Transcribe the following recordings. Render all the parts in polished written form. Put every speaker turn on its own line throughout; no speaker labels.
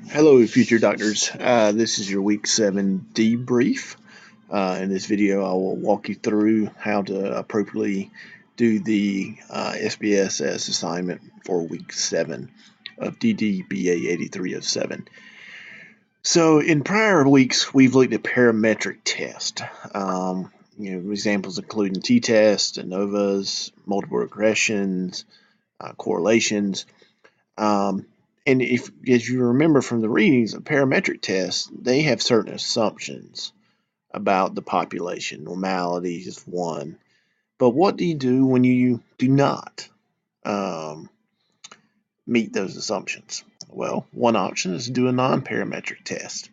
Hello, future doctors. This is your week 7 debrief. In this video, I will walk you through how to appropriately do the SBSS assignment for week 7 of DDBA 8307. So, in prior weeks, we've looked at parametric test. Examples including t-test, ANOVAs, multiple regressions, correlations. And if, as you remember from the readings of parametric tests, they have certain assumptions about the population. Normality is one. But what do you do when you do not meet those assumptions? Well, one option is to do a non-parametric test.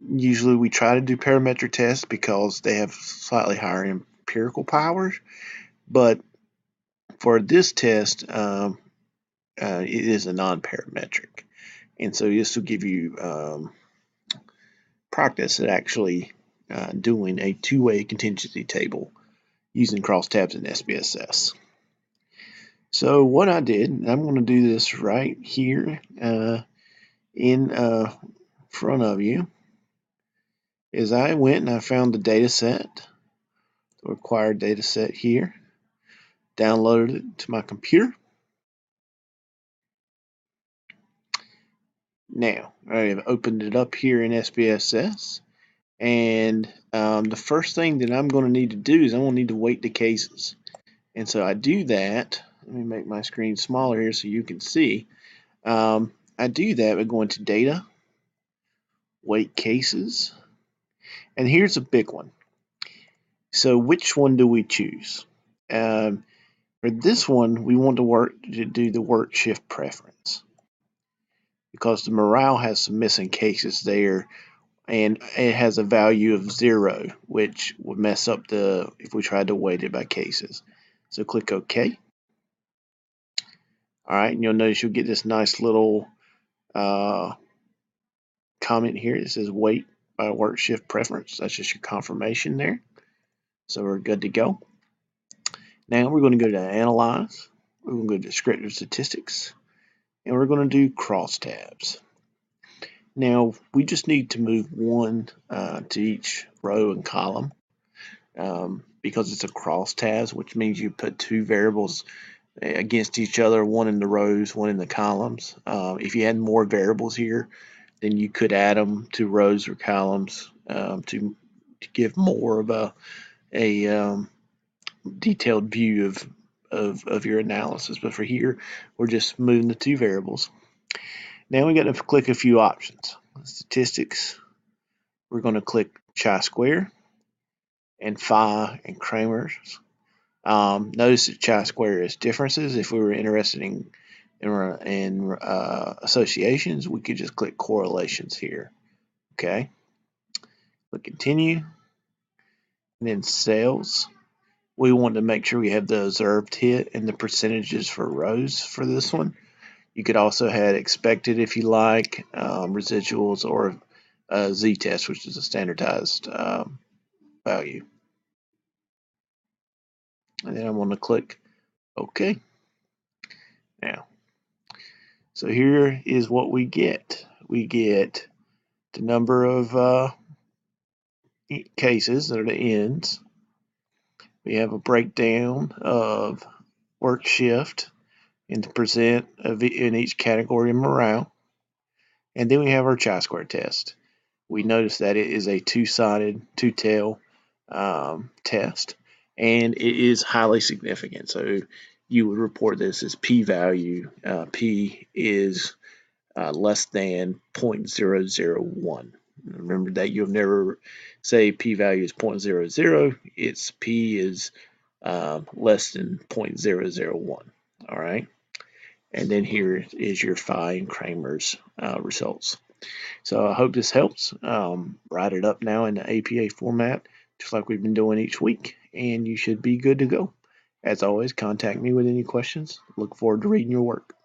Usually we try to do parametric tests because they have slightly higher empirical powers. But for this test, it is a non-parametric, and so this will give you practice at actually doing a two-way contingency table using crosstabs in SPSS. So what I did, I'm going to do this right here in front of you, is I went and I found the data set, the required data set here, downloaded it to my computer. Now, I have opened it up here in SPSS, and the first thing that I'm going to need to do is I'm going to need to weight the cases. And so I do that. Let me make my screen smaller here so you can see. I do that by going to Data, Weight Cases, and here's a big one. So which one do we choose? For this one, we want to do the work shift preference, because the morale has some missing cases there, and it has a value of 0, which would mess up if we tried to weight it by cases. So click OK. All right, and you'll notice you'll get this nice little comment here that says weight by work shift preference. That's just your confirmation there. So we're good to go. Now we're going to go to Analyze. We're going to go to Descriptive Statistics, and we're going to do crosstabs. Now we just need to move one to each row and column because it's a crosstabs, which means you put two variables against each other, one in the rows, one in the columns. If you had more variables here, then you could add them to rows or columns to give more of a detailed view of your analysis. But for here, we're just moving the two variables. Now we got to click a few options. Statistics, we're going to click chi-square and phi and Kramer's. Notice that chi-square is differences. If we were interested in associations, we could just click correlations here. Okay, click continue, and then sales. We want to make sure we have the observed hit and the percentages for rows for this one. You could also have expected if you like, residuals, or z-test, which is a standardized value. And then I'm going to click OK. Now, so here is what we get. We get the number of cases that are the ends. We have a breakdown of work shift and the percent in each category of morale. And then we have our chi-square test. We notice that it is a two-sided, two-tail test, and it is highly significant. So you would report this as p-value. P is less than 0.001. Remember that you'll never say p-value is 0.00. Its p is less than 0.001. All right. And then here is your phi and Kramer's results. So I hope this helps. Write it up now in the APA format, just like we've been doing each week, and you should be good to go. As always, contact me with any questions. Look forward to reading your work.